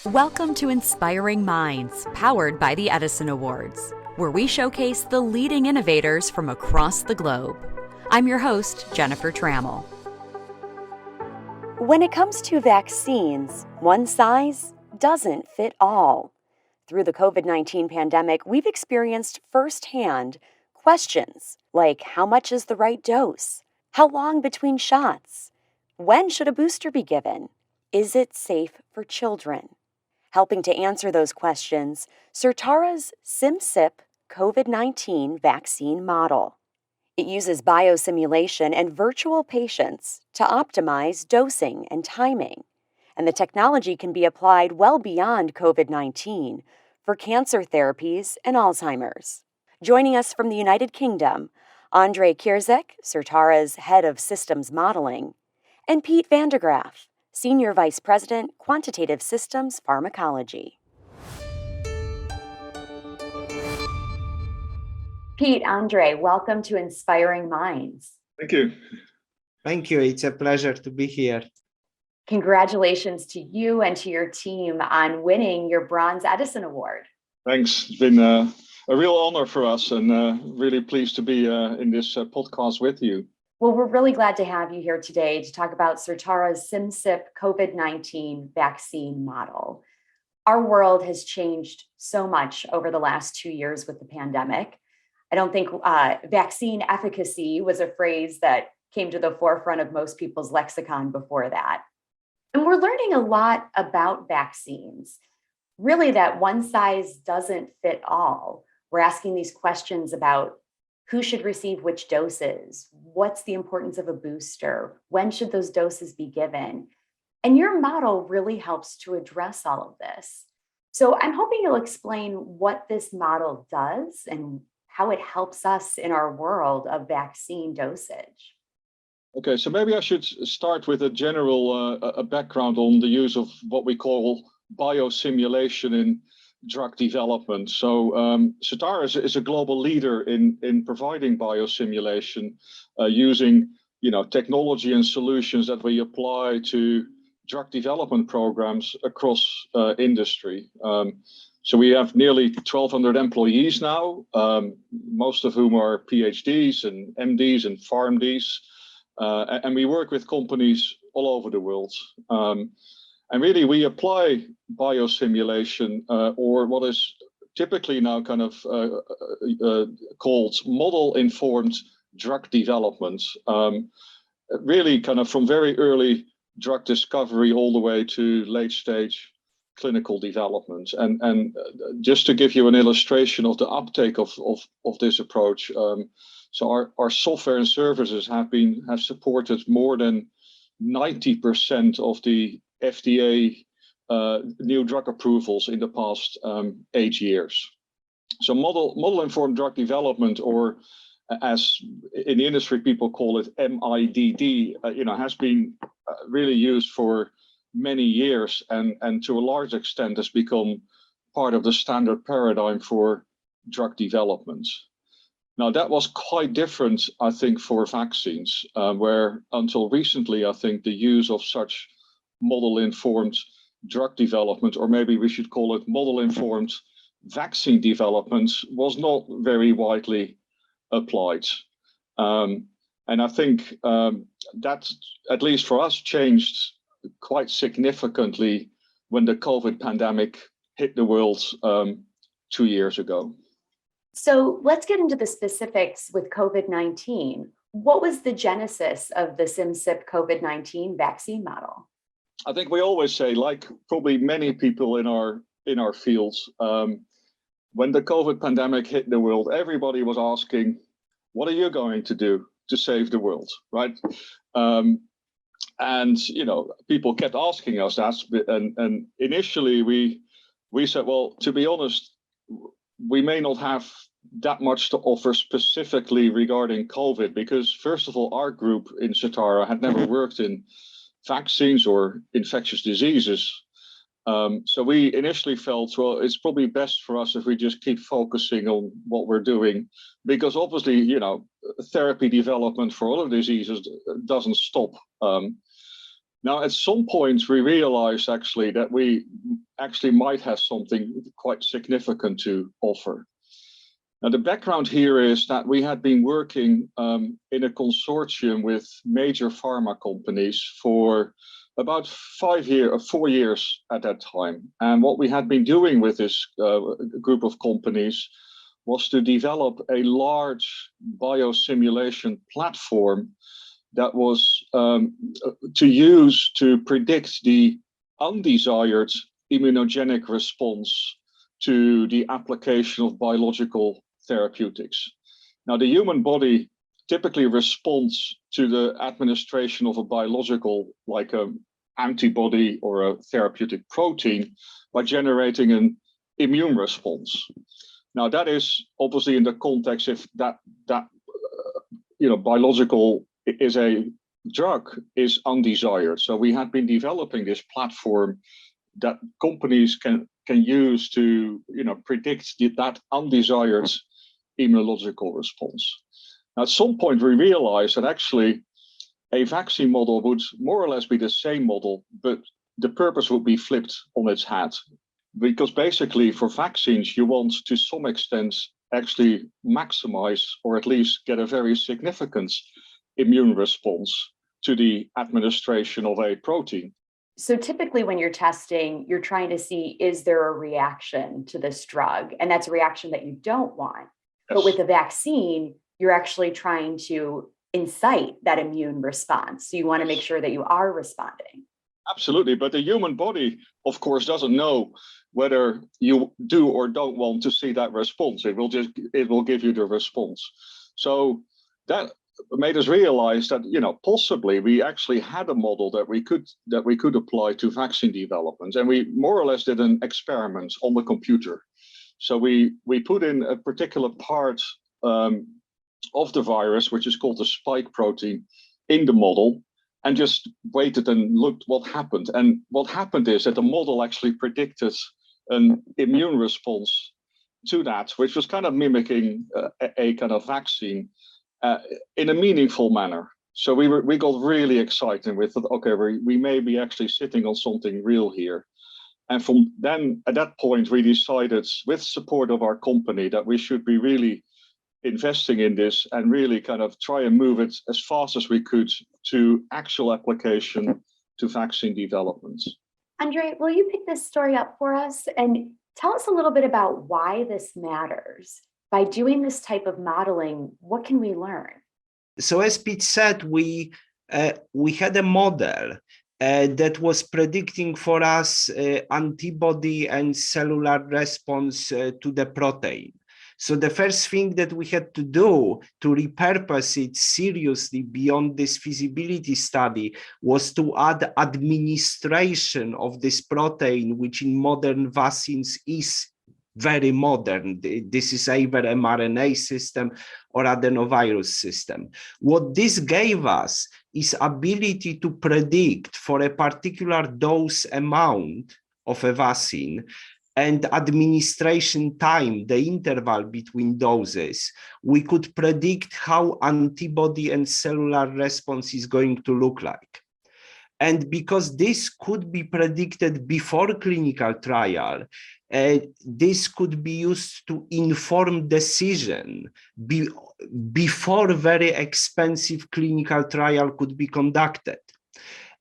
Welcome to Inspiring Minds, powered by the Edison Awards, where we showcase the leading innovators from across the globe. I'm your host, Jennifer Trammell. When it comes to vaccines, one size doesn't fit all. Through the COVID-19 pandemic, we've experienced firsthand questions like how much is the right dose? How long between shots? When should a booster be given? Is it safe for children? Helping to answer those questions, Certara's Simsip COVID-19 vaccine model. It uses biosimulation and virtual patients to optimize dosing and timing, and the technology can be applied well beyond COVID-19 for cancer therapies and Alzheimer's. Joining us from the United Kingdom, Andrei Kierzek, Certara's head of systems modeling, and Pete Vandegraff, Senior Vice President, Quantitative Systems Pharmacology. Pete, Andrei, welcome to Inspiring Minds. Thank you. Thank you. It's a pleasure to be here. Congratulations to you and to your team on winning your Bronze Edison Award. Thanks. It's been a real honor for us, and really pleased to be in this podcast with you. Well, we're really glad to have you here today to talk about Certara's Simcyp COVID-19 vaccine model. Our world has changed so much over the last 2 years with the pandemic. I don't think vaccine efficacy was a phrase that came to the forefront of most people's lexicon before that. And we're learning a lot about vaccines. Really, that one size doesn't fit all. We're asking these questions about who should receive which doses? What's the importance of a booster? When should those doses be given? And your model really helps to address all of this. So I'm hoping you'll explain what this model does and how it helps us in our world of vaccine dosage. Okay, so maybe I should start with a general background on the use of what we call biosimulation in drug development. So Certera is a global leader in providing biosimulation using technology and solutions that we apply to drug development programs across industry. So we have nearly 1,200 employees now, most of whom are PhDs and MDs and PharmDs, and we work with companies all over the world. And really, we apply biosimulation, or what is typically now kind of called model-informed drug development, really kind of from very early drug discovery all the way to late-stage clinical development. And just to give you an illustration of the uptake of this approach, so our software and services have supported more than 90% of the FDA new drug approvals in the past 8 years. So model-informed drug development, or as in the industry people call it MIDD, has been really used for many years, and to a large extent has become part of the standard paradigm for drug development. Now, that was quite different, I think, for vaccines, where until recently, I think the use of such model-informed drug development, or maybe we should call it model-informed vaccine development, was not very widely applied. And I think that, at least for us, changed quite significantly when the COVID pandemic hit the world 2 years ago. So let's get into the specifics with COVID-19. What was the genesis of the Simcyp COVID-19 vaccine model? I think we always say, like probably many people in our fields, when the COVID pandemic hit the world, everybody was asking, what are you going to do to save the world, right? And people kept asking us that, and initially we said, well, to be honest, we may not have that much to offer specifically regarding COVID, because first of all, our group in Certara had never worked in vaccines or infectious diseases. So we initially felt, well, it's probably best for us if we just keep focusing on what we're doing, because obviously, therapy development for other diseases doesn't stop. Now, at some point, we realized actually that we actually might have something quite significant to offer. Now, the background here is that we had been working in a consortium with major pharma companies for about 4 years at that time. And what we had been doing with this group of companies was to develop a large biosimulation platform that was to use to predict the undesired immunogenic response to the application of biological therapeutics. Now, the human body typically responds to the administration of a biological, like an antibody or a therapeutic protein, by generating an immune response. Now, that is obviously in the context if that biological is a drug is undesired. So we had been developing this platform that companies can use to predict that undesired immunological response. Now, at some point, we realized that actually a vaccine model would more or less be the same model, but the purpose would be flipped on its head. Because basically for vaccines, you want to some extent actually maximize or at least get a very significant immune response to the administration of a protein. So typically when you're testing, you're trying to see, is there a reaction to this drug? And that's a reaction that you don't want. Yes. But with a vaccine, you're actually trying to incite that immune response. So you want to make sure that you are responding. Absolutely. But the human body, of course, doesn't know whether you do or don't want to see that response. It will give you the response. So that made us realize that possibly we actually had a model that we could apply to vaccine development, and we more or less did an experiment on the computer. So we put in a particular part of the virus, which is called the spike protein, in the model, and just waited and looked what happened. And what happened is that the model actually predicted an immune response to that, which was kind of mimicking a kind of vaccine in a meaningful manner. So we got really excited with, okay, we may be actually sitting on something real here. And from then, at that point, we decided, with support of our company, that we should be really investing in this and really kind of try and move it as fast as we could to actual application to vaccine development. Andre, will you pick this story up for us and tell us a little bit about why this matters? By doing this type of modeling, what can we learn? So as Pete said, we had a model that was predicting for us antibody and cellular response to the protein. So the first thing that we had to do to repurpose it seriously beyond this feasibility study was to add administration of this protein, which in modern vaccines is very modern. This is either mRNA system or adenovirus system. What this gave us is ability to predict for a particular dose amount of a vaccine and administration time, the interval between doses. We could predict how antibody and cellular response is going to look like. And because this could be predicted before clinical trial, this could be used to inform decision before very expensive clinical trial could be conducted.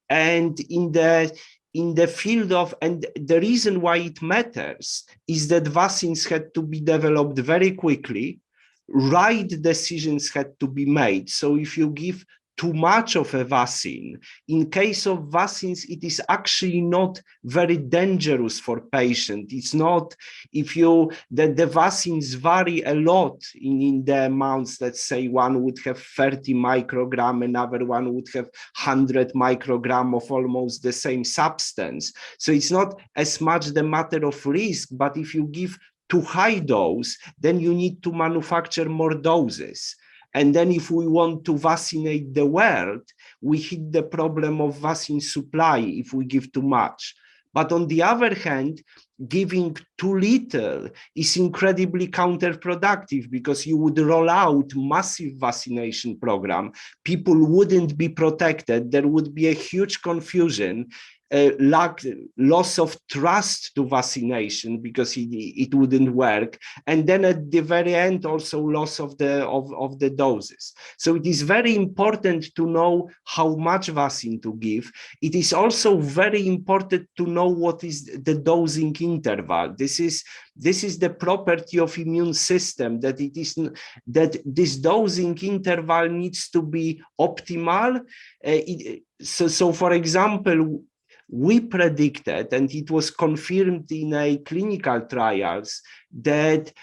And in the field of, and the reason why it matters is that vaccines had to be developed very quickly, right decisions had to be made. So if you give too much of a vaccine, in case of vaccines, it is actually not very dangerous for patients. It's not, the vaccines vary a lot in the amounts. Let's say one would have 30 microgram, another one would have 100 microgram of almost the same substance. So it's not as much the matter of risk, but if you give too high dose, then you need to manufacture more doses. And then if we want to vaccinate the world, we hit the problem of vaccine supply if we give too much. But on the other hand, giving too little is incredibly counterproductive, because you would roll out massive vaccination program. People wouldn't be protected. There would be a huge confusion, loss of trust to vaccination because it wouldn't work. And then at the very end, also loss of the doses. So it is very important to know how much vaccine to give. It is also very important to know what is the dosing interval. This is the property of immune system, that this dosing interval needs to be optimal. So for example, we predicted, and it was confirmed in a clinical trials, that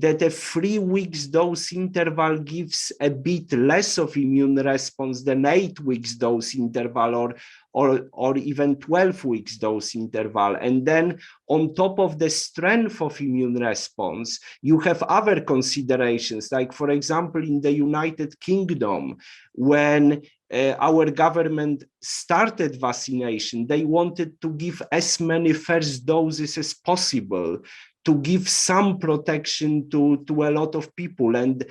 a 3 weeks dose interval gives a bit less of immune response than 8 weeks dose interval, or even 12 weeks dose interval. And then on top of the strength of immune response, you have other considerations, like for example, in the United Kingdom, when our government started vaccination, they wanted to give as many first doses as possible to give some protection to a lot of people. And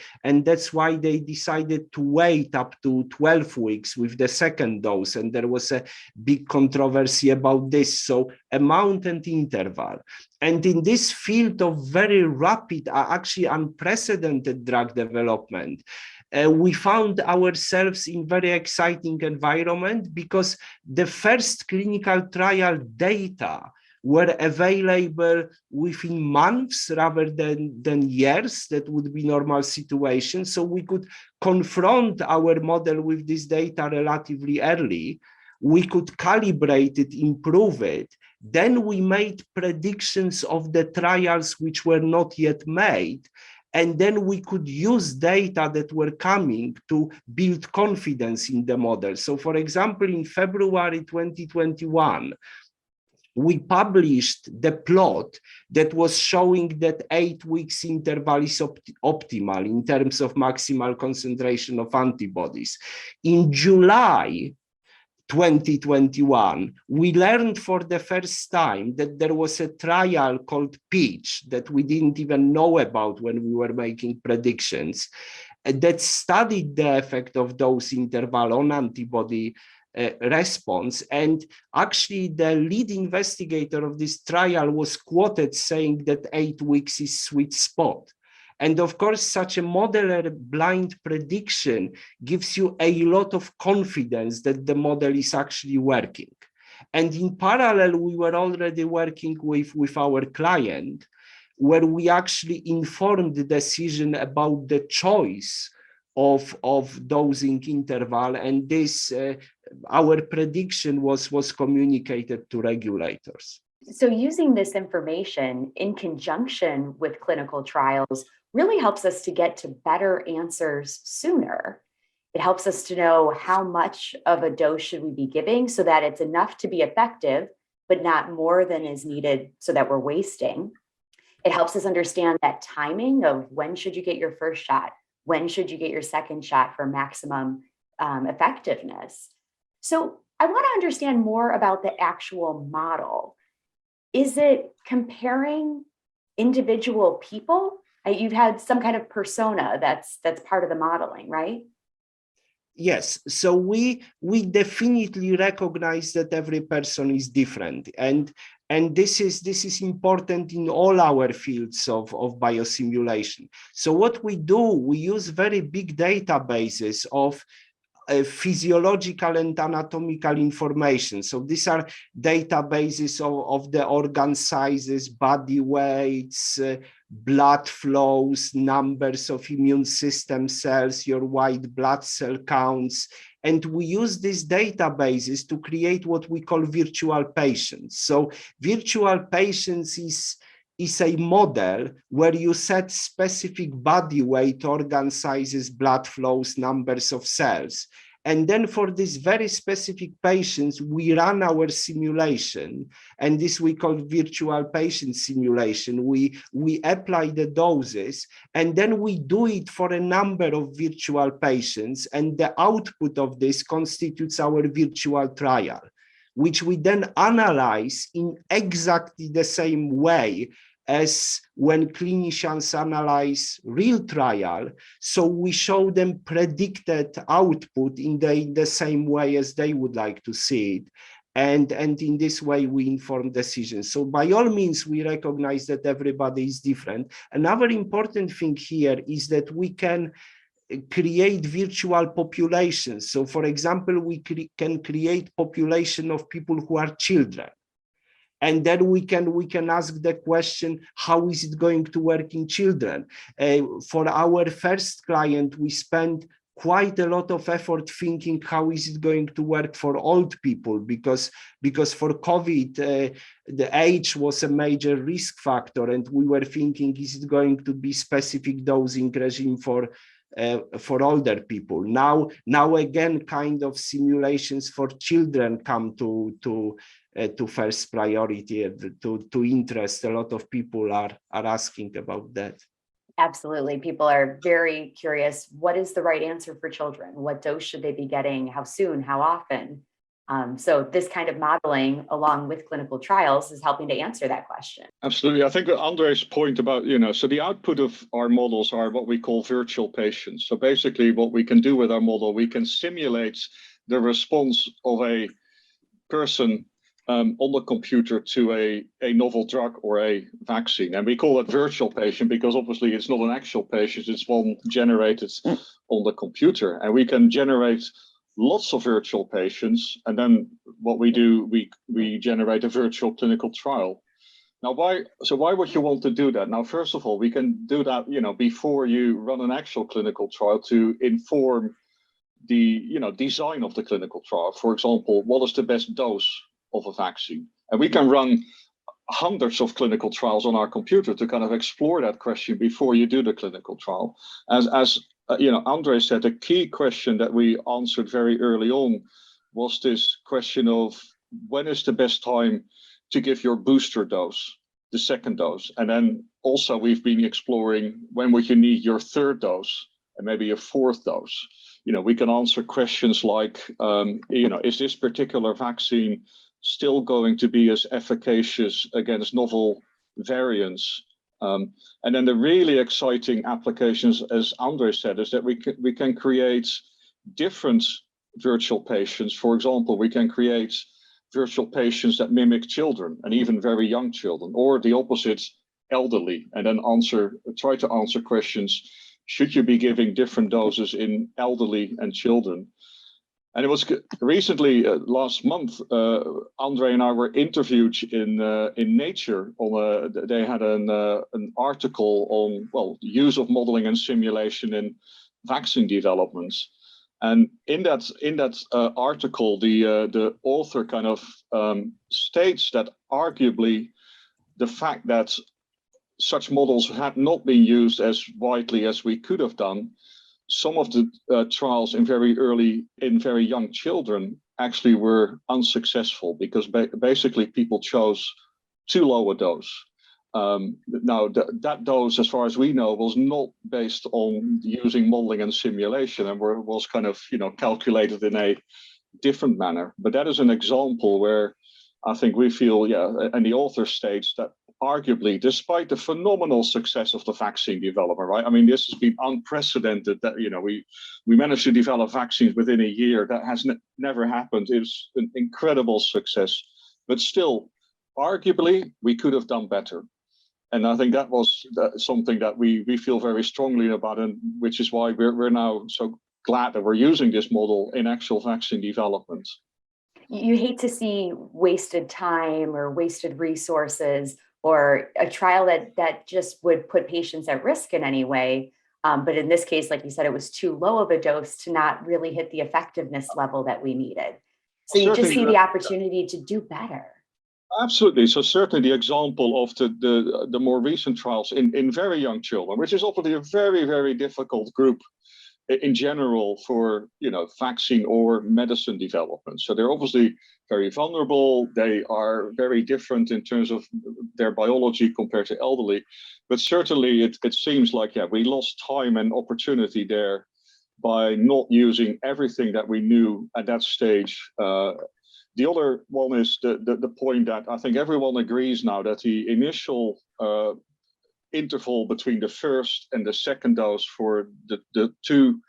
that's why they decided to wait up to 12 weeks with the second dose. And there was a big controversy about this. So amount and interval. And in this field of very rapid, actually unprecedented drug development, we found ourselves in very exciting environment, because the first clinical trial data were available within months rather than years. That would be normal situation. So we could confront our model with this data relatively early. We could calibrate it, improve it. Then we made predictions of the trials which were not yet made. And then we could use data that were coming to build confidence in the model. So for example, in February 2021, we published the plot that was showing that 8 weeks interval is optimal in terms of maximal concentration of antibodies. In July 2021, we learned for the first time that there was a trial called PEACH that we didn't even know about when we were making predictions, that studied the effect of dose interval on antibody response. And actually the lead investigator of this trial was quoted saying that 8 weeks is sweet spot. And of course, such a modular blind prediction gives you a lot of confidence that the model is actually working. And in parallel, we were already working with our client, where we actually informed the decision about the choice of dosing interval. And this, our prediction was communicated to regulators. So using this information in conjunction with clinical trials really helps us to get to better answers sooner. It helps us to know how much of a dose should we be giving so that it's enough to be effective, but not more than is needed so that we're wasting. It helps us understand that timing of when should you get your first shot, when should you get your second shot for maximum effectiveness. So I want to understand more about the actual model. Is it comparing individual people? You've had some kind of persona that's part of the modeling, right? Yes, so we definitely recognize that every person is different, and this is important in all our fields of biosimulation. So what we do, we use very big databases of physiological and anatomical information. So these are databases of the organ sizes, body weights, blood flows, numbers of immune system cells, your white blood cell counts. And we use these databases to create what we call virtual patients. So virtual patients is a model where you set specific body weight, organ sizes, blood flows, numbers of cells. And then for these very specific patients, we run our simulation, and this we call virtual patient simulation. We apply the doses, and then we do it for a number of virtual patients, and the output of this constitutes our virtual trial. which we then analyze in exactly the same way as when clinicians analyze real trial. So we show them predicted output in the same way as they would like to see it. And in this way, we inform decisions. So by all means, we recognize that everybody is different. Another important thing here is that we can create virtual populations. So for example, we can create population of people who are children. And then we can ask the question, how is it going to work in children? For our first client, we spent quite a lot of effort thinking how is it going to work for old people, because for COVID, the age was a major risk factor, and we were thinking, is it going to be specific dosing regime for older people? Now again, kind of simulations for children come to first priority, to interest. A lot of people are asking about that. Absolutely. People are very curious. What is the right answer for children? What dose should they be getting? How soon? How often? So this kind of modeling, along with clinical trials, is helping to answer that question. Absolutely. I think Andre's point about, so the output of our models are what we call virtual patients. So basically what we can do with our model, we can simulate the response of a person on the computer to a novel drug or a vaccine. And we call it virtual patient because obviously it's not an actual patient, it's one generated on the computer. And we can generate lots of virtual patients. And then what we do, we generate a virtual clinical trial. Now, why would you want to do that? Now, first of all, we can do that, before you run an actual clinical trial to inform the, design of the clinical trial. For example, what is the best dose of a vaccine? And we can run hundreds of clinical trials on our computer to kind of explore that question before you do the clinical trial. As Andre said, a key question that we answered very early on was this question of when is the best time to give your booster dose, the second dose. And then also we've been exploring when would you need your third dose and maybe a fourth dose. We can answer questions like, is this particular vaccine still going to be as efficacious against novel variants? And then the really exciting applications, as Andre said, is that we can create different virtual patients. For example, we can create virtual patients that mimic children and even very young children, or the opposite, elderly, and then try to answer questions. Should you be giving different doses in elderly and children? And it was recently, last month, Andre and I were interviewed in Nature. They had an article on the use of modeling and simulation in vaccine developments. And in that article, the author kind of states that arguably the fact that such models had not been used as widely as we could have done, some of the trials in very young children actually were unsuccessful because basically people chose too low a dose. Now that dose, as far as we know, was not based on using modeling and simulation, and was kind of calculated in a different manner. But that is an example where I think we feel, and the author states that arguably, despite the phenomenal success of the vaccine development, right? I mean, this has been unprecedented that, we managed to develop vaccines within a year. That has never happened. It's an incredible success, but still, arguably, we could have done better. And I think that was something that we feel very strongly about, and which is why we're now so glad that we're using this model in actual vaccine development. You hate to see wasted time or wasted resources, or a trial that just would put patients at risk in any way. But in this case, like you said, it was too low of a dose to not really hit the effectiveness level that we needed. So you just see the opportunity to do better. Absolutely. So certainly the example of the more recent trials in very young children, which is obviously a very, very difficult group in general for vaccine or medicine development. So they're obviously very vulnerable. They are very different in terms of their biology compared to elderly. But certainly it seems like, we lost time and opportunity there by not using everything that we knew at that stage The other one is the point that I think everyone agrees now that the initial interval between the first and the second dose for the two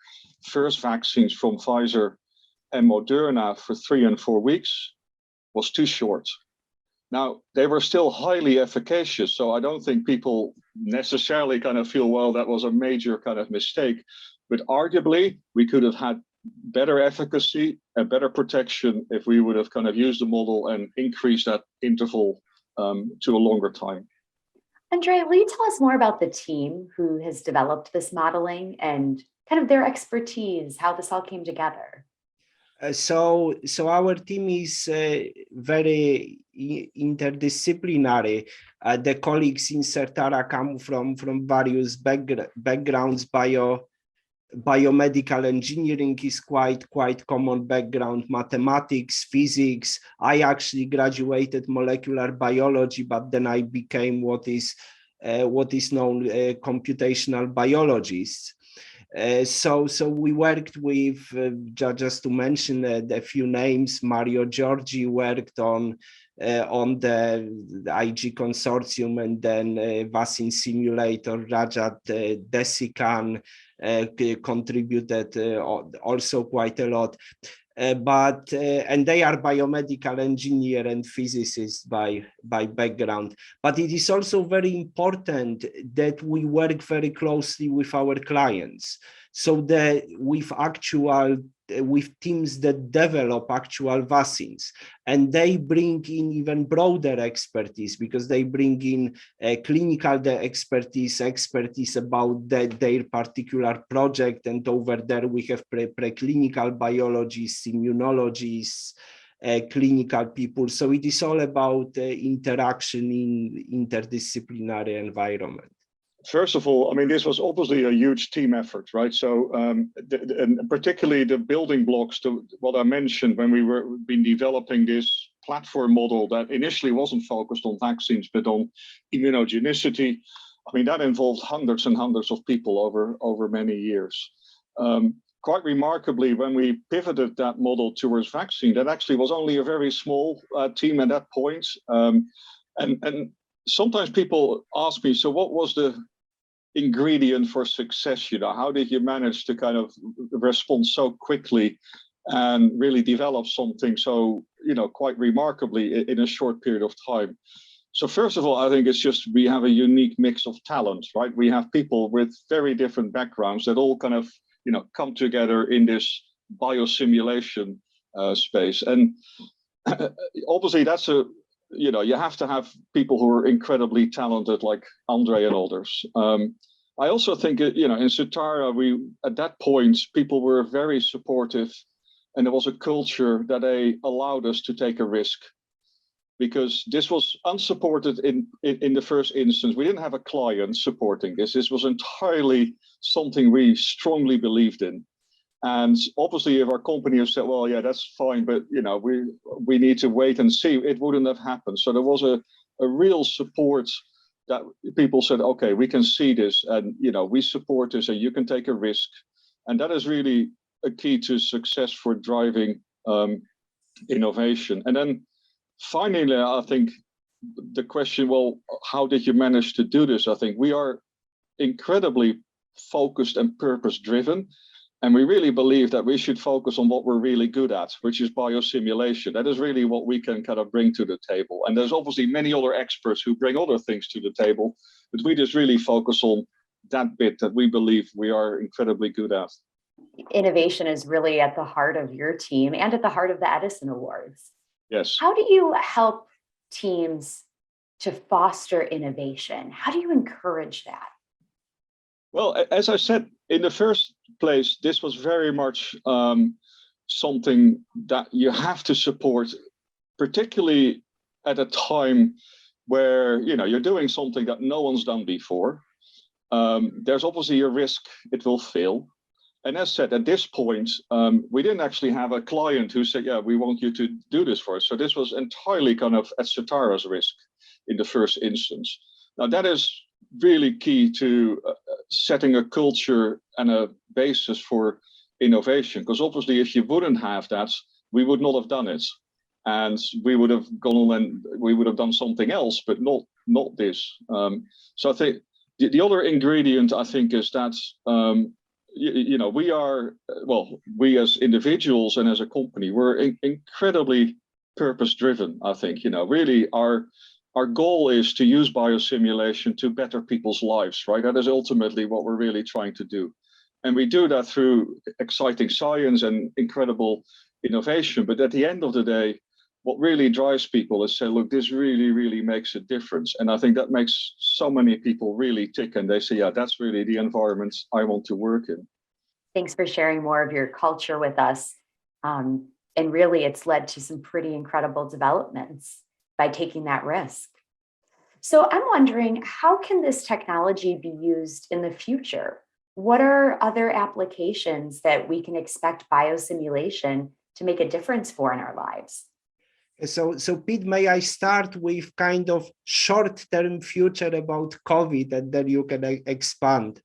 first vaccines from Pfizer and Moderna for 3 and 4 weeks was too short. Now, they were still highly efficacious, so I don't think people necessarily kind of feel, well, that was a major kind of mistake. But arguably, we could have had better efficacy and better protection if we would have kind of used the model and increased that interval to a longer time. Andre, will you tell us more about the team who has developed this modeling and kind of their expertise, how this all came together? So our team is very interdisciplinary. The colleagues in Certera come from various backgrounds. Biomedical engineering is quite common background, mathematics, physics. I actually graduated molecular biology, but then I became what is known computational biologist. So we worked with, just to mention a few names, Mario Giorgi worked on the IG consortium, and then Vaccine Simulator, Rajat Desikan contributed also quite a lot. And they are biomedical engineer and physicists by background. But it is also very important that we work very closely with our clients, so that with teams that develop actual vaccines, and they bring in even broader expertise, because they bring in clinical expertise about their particular project. And over there we have preclinical biologists, immunologists, clinical people. So it is all about interaction in interdisciplinary environment. First of all, I mean, this was obviously a huge team effort, right? So, and particularly the building blocks to what I mentioned when we've been developing this platform model that initially wasn't focused on vaccines, but on immunogenicity. I mean, that involved hundreds and hundreds of people over many years. Quite remarkably, when we pivoted that model towards vaccine, that actually was only a very small team at that point. And sometimes people ask me, so what was the ingredient for success? You know, how did you manage to kind of respond so quickly and really develop something so, you know, quite remarkably in a short period of time? So first of all, I think it's just we have a unique mix of talent, right? We have people with very different backgrounds that all kind of, you know, come together in this biosimulation space. And obviously that's you know, you have to have people who are incredibly talented, like Andre and others. I also think, you know, in Certara, at that point, people were very supportive, and there was a culture that they allowed us to take a risk, because this was unsupported in the first instance. We didn't have a client supporting this. This was entirely something we strongly believed in. And obviously, if our company had said, well, yeah, that's fine, but, you know, we need to wait and see, it wouldn't have happened. So there was a real support that people said, okay, we can see this, and, you know, we support this, and you can take a risk. And that is really a key to success for driving innovation. And then finally, I think the question, well, how did you manage to do this? I think we are incredibly focused and purpose-driven. And we really believe that we should focus on what we're really good at, which is biosimulation. That is really what we can kind of bring to the table. And there's obviously many other experts who bring other things to the table, but we just really focus on that bit that we believe we are incredibly good at. Innovation is really at the heart of your team and at the heart of the Edison Awards. Yes. How do you help teams to foster innovation? How do you encourage that? Well, as I said, in the first place, this was very much something that you have to support, particularly at a time where, you know, you're doing something that no one's done before. There's obviously a risk it will fail. And as said, at this point, we didn't actually have a client who said, yeah, we want you to do this for us. So this was entirely kind of at Certara's risk in the first instance. Now, that is really key to setting a culture and a basis for innovation, because obviously if you wouldn't have that, we would not have done it. and we would have gone on and we would have done something else, but not this. So I think the other ingredient, I think, is that we are, we as individuals and as a company, we're incredibly purpose-driven. I think, really our goal is to use biosimulation to better people's lives, right? That is ultimately what we're really trying to do. And we do that through exciting science and incredible innovation. But at the end of the day, what really drives people is say, look, this really, really makes a difference. And I think that makes so many people really tick, and they say, yeah, that's really the environment I want to work in. Thanks for sharing more of your culture with us. And really, it's led to some pretty incredible developments by taking that risk. So I'm wondering, how can this technology be used in the future? What are other applications that we can expect biosimulation to make a difference for in our lives? So Pete, may I start with kind of short-term future about COVID, and then you can expand.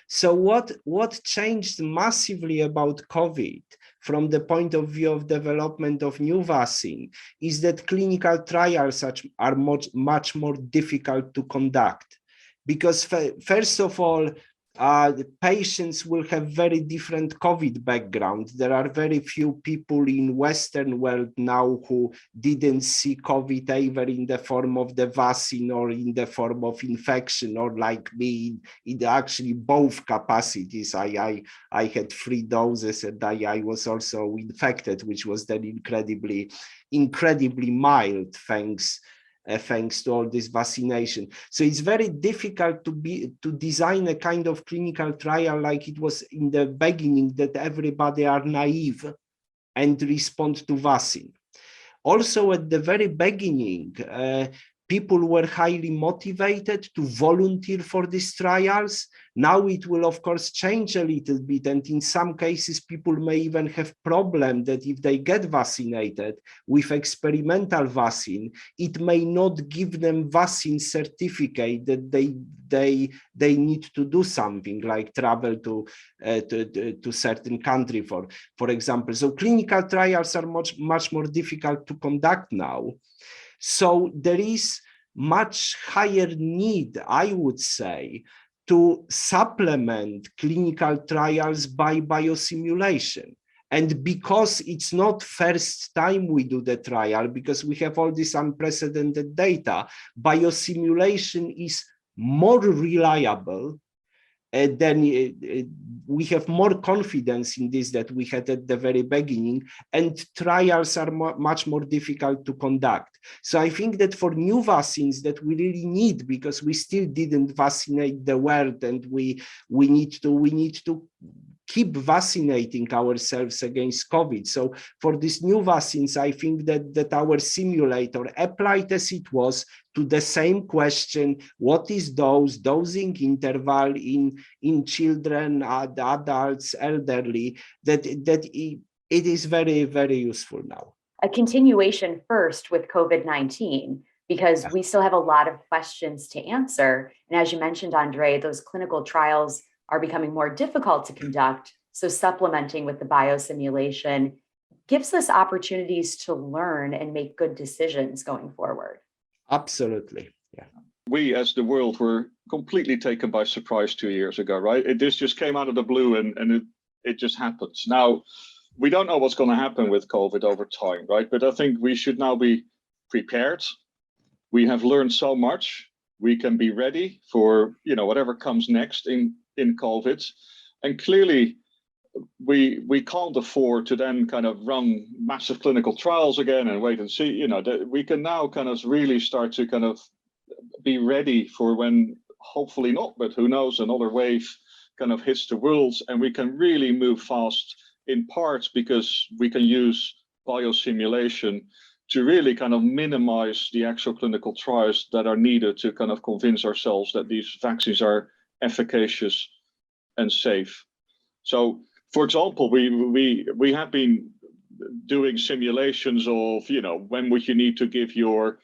So what changed massively about COVID from the point of view of development of new vaccine is that clinical trials are much more difficult to conduct, because first of all, the patients will have very different COVID background. There are very few people in Western world now who didn't see COVID either in the form of the vaccine or in the form of infection, or like me, in actually both capacities. I had 3 doses and I was also infected, which was then incredibly mild, thanks to all this vaccination. So it's very difficult to design a kind of clinical trial like it was in the beginning, that everybody are naive and respond to vaccine. Also at the very beginning, people were highly motivated to volunteer for these trials. Now it will of course change a little bit, and in some cases people may even have problem that if they get vaccinated with experimental vaccine, it may not give them vaccine certificate that they need to do something like travel to certain country for example. So clinical trials are much more difficult to conduct now. So there is much higher need, I would say, to supplement clinical trials by biosimulation. And because it's not first time we do the trial, because we have all this unprecedented data, biosimulation is more reliable. Then we have more confidence in this that we had at the very beginning, and trials are much more difficult to conduct. So I think that for new vaccines that we really need, because we still didn't vaccinate the world, and we need to keep vaccinating ourselves against COVID. So for these new vaccines, I think that our simulator applied as it was to the same question: what is dosing interval in children, adults, elderly, that it is very, very useful now. A continuation first with COVID-19, because we still have a lot of questions to answer. And as you mentioned, Andre, those clinical trials are becoming more difficult to conduct. So supplementing with the biosimulation gives us opportunities to learn and make good decisions going forward. Absolutely. Yeah. We as the world were completely taken by surprise 2 years ago, right? This just came out of the blue, and it just happens. Now, we don't know what's going to happen with COVID over time, right? But I think we should now be prepared. We have learned so much. We can be ready for, whatever comes next in COVID. And clearly, we can't afford to then kind of run massive clinical trials again and wait and see. We can now kind of really start to kind of be ready for when, hopefully not, but who knows, another wave kind of hits the world, and we can really move fast, in part because we can use biosimulation to really kind of minimize the actual clinical trials that are needed to kind of convince ourselves that these vaccines are efficacious and safe. So, for example, we have been doing simulations of, when would you need to give your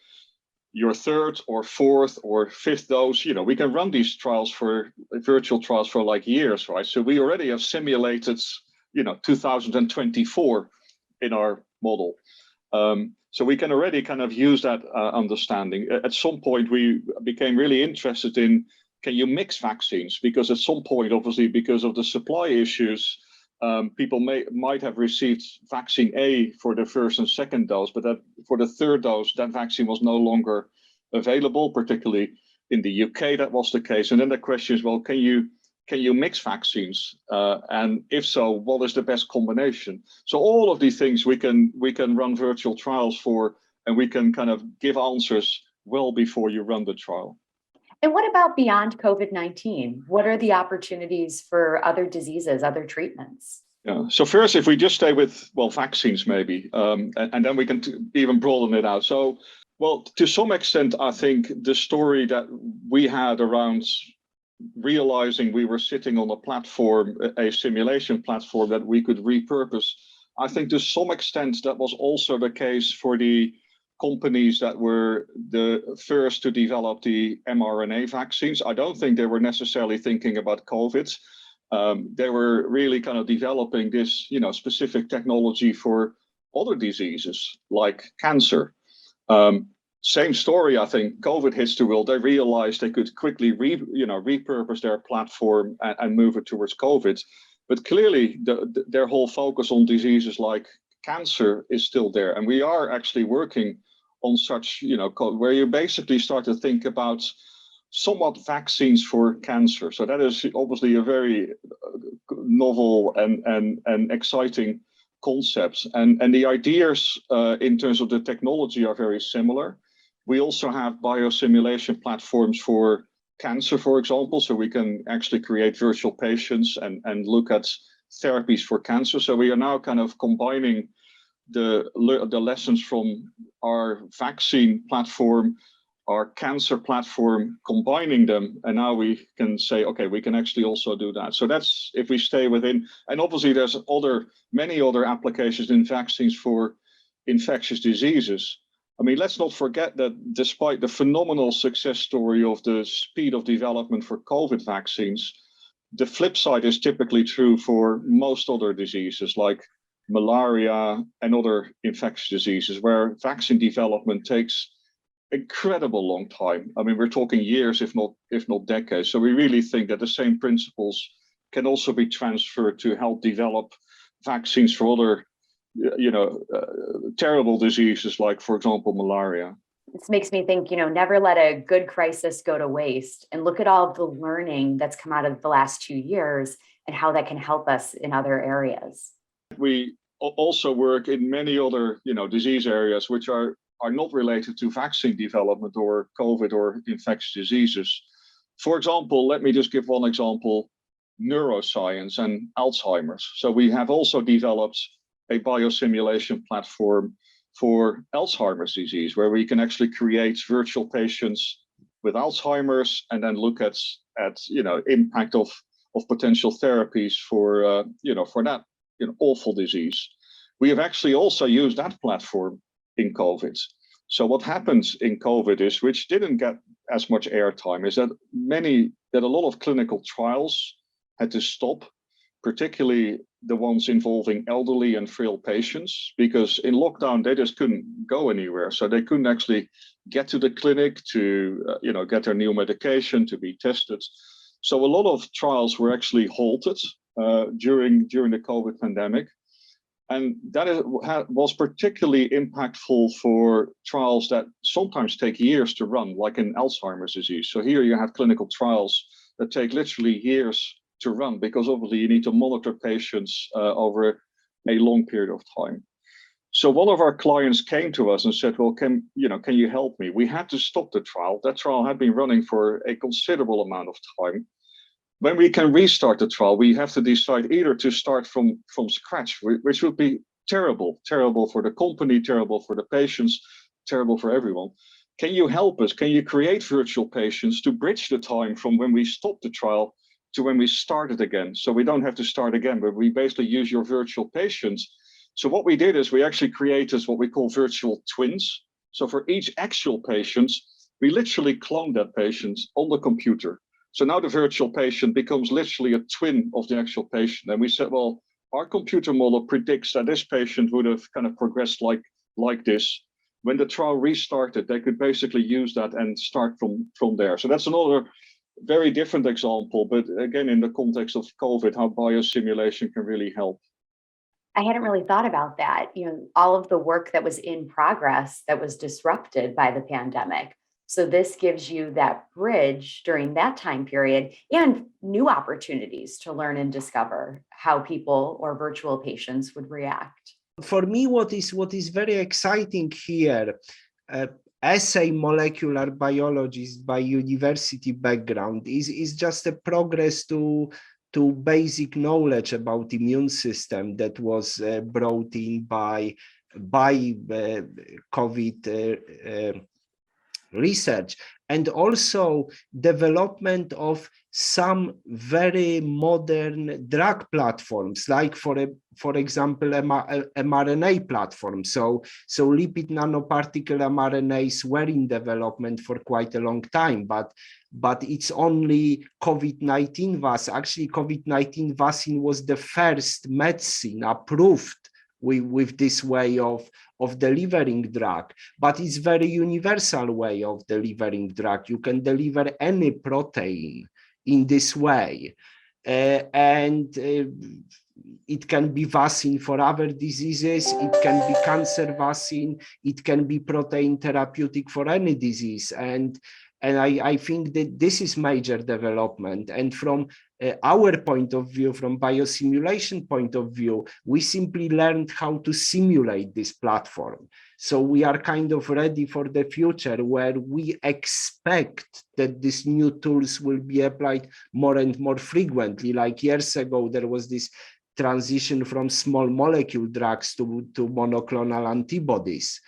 third or fourth or fifth dose. We can run these trials virtual trials for like years, right? So we already have simulated, 2024 in our model. So we can already kind of use that understanding. At some point, we became really interested in, can you mix vaccines? Because at some point, obviously, because of the supply issues, people might have received vaccine A for the first and second dose, but that for the third dose, that vaccine was no longer available, particularly in the UK, that was the case. And then the question is, well, can you mix vaccines? And if so, what is the best combination? So all of these things we can run virtual trials for, and we can kind of give answers well before you run the trial. And what about beyond COVID-19? What are the opportunities for other diseases, other treatments? Yeah. So first, if we just stay with, well, vaccines maybe, and then we can even broaden it out. So, well, to some extent, I think the story that we had around realizing we were sitting on a platform, a simulation platform that we could repurpose, I think to some extent that was also the case for the companies that were the first to develop the mRNA vaccines. I don't think they were necessarily thinking about COVID. They were really kind of developing this, specific technology for other diseases like cancer. Same story, I think. COVID hits the world. They realized they could quickly repurpose their platform and move it towards COVID. But clearly, their whole focus on diseases like cancer is still there. And we are actually working on such, where you basically start to think about somewhat vaccines for cancer. So that is obviously a very novel and exciting concept. And the ideas in terms of the technology are very similar. We also have biosimulation platforms for cancer, for example, so we can actually create virtual patients and look at therapies for cancer. So we are now kind of combining the lessons from our vaccine platform, our cancer platform, combining them, and now we can say, okay, we can actually also do that. So that's if we stay within, and obviously there's many other applications in vaccines for infectious diseases. I mean, let's not forget that despite the phenomenal success story of the speed of development for COVID vaccines, the flip side is typically true for most other diseases like malaria and other infectious diseases, where vaccine development takes incredible long time. I mean, we're talking years, if not decades. So we really think that the same principles can also be transferred to help develop vaccines for other terrible diseases like, for example, malaria. This makes me think, never let a good crisis go to waste, and look at all of the learning that's come out of the last 2 years and how that can help us in other areas. We also work in many other, disease areas which are not related to vaccine development or COVID or infectious diseases. For example, let me just give one example, neuroscience and Alzheimer's. So we have also developed a biosimulation platform for Alzheimer's disease, where we can actually create virtual patients with Alzheimer's and then look at impact of potential therapies for that awful disease. We have actually also used that platform in COVID. So what happens in COVID is, which didn't get as much airtime, is that a lot of clinical trials had to stop, particularly the ones involving elderly and frail patients, because in lockdown they just couldn't go anywhere. So they couldn't actually get to the clinic to get their new medication, to be tested. So a lot of trials were actually halted during the COVID pandemic. And that was particularly impactful for trials that sometimes take years to run, like in Alzheimer's disease. So here you have clinical trials that take literally years to run, because obviously you need to monitor patients over a long period of time. So one of our clients came to us and said, well, can you help me? We had to stop the trial. That trial had been running for a considerable amount of time. When we can restart the trial, we have to decide either to start from scratch, which would be terrible for the company, terrible for the patients, terrible for everyone. Can you help us? Can you create virtual patients to bridge the time from when we stopped the trial to when we started again? So we don't have to start again, but we basically use your virtual patients. So what we did is we actually created what we call virtual twins. So for each actual patient, we literally cloned that patient on the computer. So now the virtual patient becomes literally a twin of the actual patient. And we said, well, our computer model predicts that this patient would have kind of progressed like like this, when the trial restarted, they could basically use that and start from there. So that's another very different example, but again, in the context of COVID, how biosimulation can really help. I hadn't really thought about that. All of the work that was in progress that was disrupted by the pandemic. So this gives you that bridge during that time period and new opportunities to learn and discover how people or virtual patients would react. For me, what is very exciting here, as a molecular biologist by university background, is just a progress to basic knowledge about immune system that was brought in by COVID research, and also development of some very modern drug platforms, like for example mRNA platform. So lipid nanoparticle mRNAs were in development for quite a long time, but it's only COVID-19 vaccine. Actually, COVID-19 vaccine was the first medicine approved with this way of delivering drug, but it's very universal way of delivering drug. You can deliver any protein in this way, and it can be vaccine for other diseases, it can be cancer vaccine, it can be protein therapeutic for any disease, and I think that this is major development. And from our point of view, from biosimulation point of view, we simply learned how to simulate this platform. So we are kind of ready for the future, where we expect that these new tools will be applied more and more frequently. Like years ago, there was this transition from small molecule drugs to monoclonal antibodies.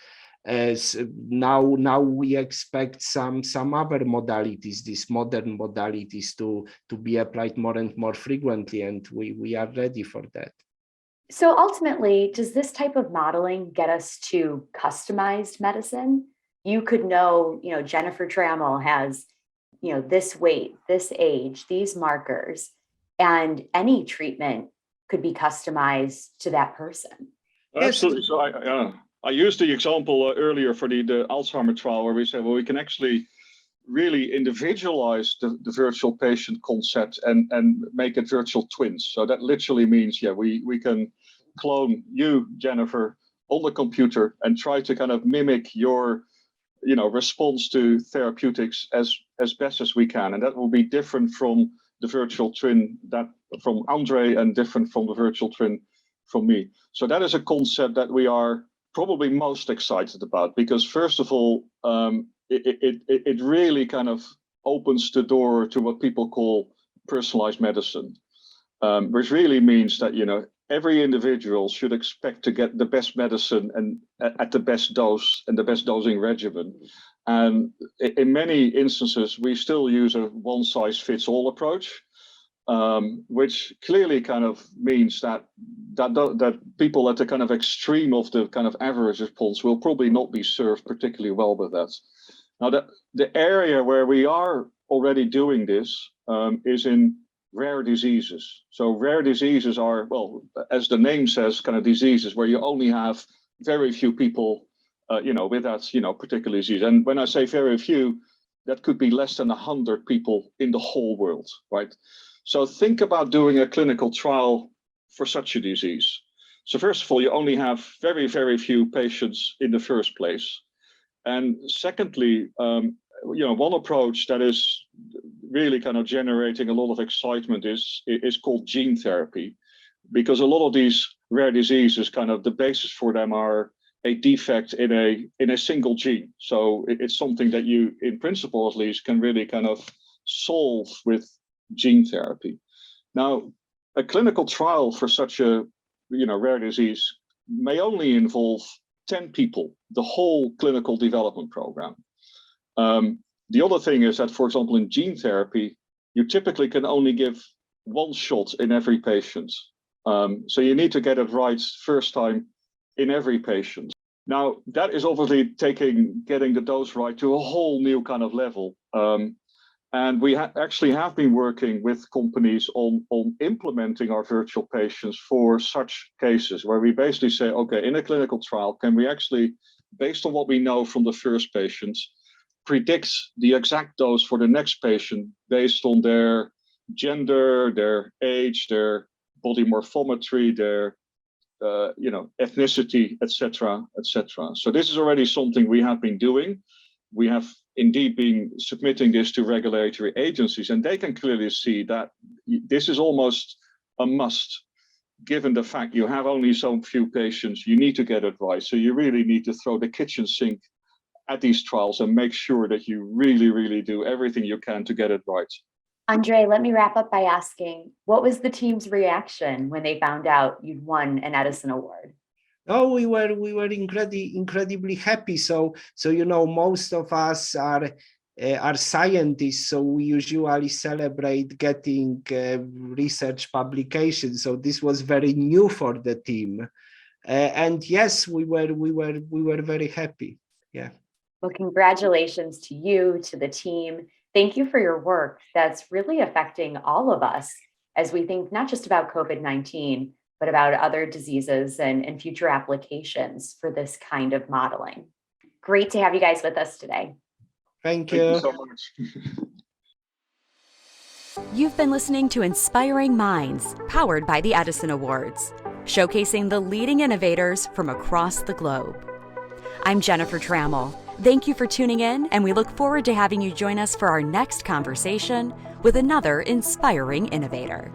As now we expect some other modalities, these modern modalities, to be applied more and more frequently, and we are ready for that. So ultimately, does this type of modeling get us to customized medicine? You could know, Jennifer Trammell has, this weight, this age, these markers, and any treatment could be customized to that person. Absolutely. So I used the example earlier for the Alzheimer trial, where we said, well, we can actually really individualize the virtual patient concept and make it virtual twins. So that literally means, we can clone you, Jennifer, on the computer and try to kind of mimic your, response to therapeutics as best as we can. And that will be different from the virtual twin from Andre and different from the virtual twin from me. So that is a concept that we are probably most excited about, because first of all, it really kind of opens the door to what people call personalized medicine, which really means that every individual should expect to get the best medicine and at the best dose and the best dosing regimen. And in many instances, we still use a one-size-fits-all approach, which clearly kind of means that people at the kind of extreme of the kind of average response will probably not be served particularly well with that. Now, the area where we are already doing this is in rare diseases. So rare diseases are, well, as the name says, kind of diseases where you only have very few people, with that, particular disease. And when I say very few, that could be less than 100 people in the whole world, right? So think about doing a clinical trial for such a disease. So first of all, you only have very, very few patients in the first place. And secondly, one approach that is really kind of generating a lot of excitement is called gene therapy, because a lot of these rare diseases, kind of the basis for them are a defect in a single gene. So it's something that you, in principle at least, can really kind of solve with gene therapy. Now, a clinical trial for such a rare disease may only involve 10 people, the whole clinical development program. The other thing is that, for example, in gene therapy, you typically can only give one shot in every patient. So you need to get it right first time in every patient. Now, that is obviously getting the dose right to a whole new kind of level. And we actually have been working with companies on implementing our virtual patients for such cases where we basically say, okay, in a clinical trial, can we actually, based on what we know from the first patients, predict the exact dose for the next patient based on their gender, their age, their body morphometry, their ethnicity, etc., etc. So this is already something we have been doing. We have indeed been submitting this to regulatory agencies, and they can clearly see that this is almost a must. Given the fact you have only so few patients, you need to get it right. So you really need to throw the kitchen sink at these trials and make sure that you really, really do everything you can to get it right. Andre, let me wrap up by asking, what was the team's reaction when they found out you'd won an Edison Award? Oh, we were incredibly happy. So most of us are scientists, so we usually celebrate getting research publications. So this was very new for the team, and yes, we were very happy. Yeah. Well, congratulations to you, to the team. Thank you for your work that's really affecting all of us as we think not just about COVID-19, but about other diseases and future applications for this kind of modeling. Great to have you guys with us today. Thank Thank you you so much. You've been listening to Inspiring Minds, powered by the Edison Awards, showcasing the leading innovators from across the globe. I'm Jennifer Trammell. Thank you for tuning in, and we look forward to having you join us for our next conversation with another inspiring innovator.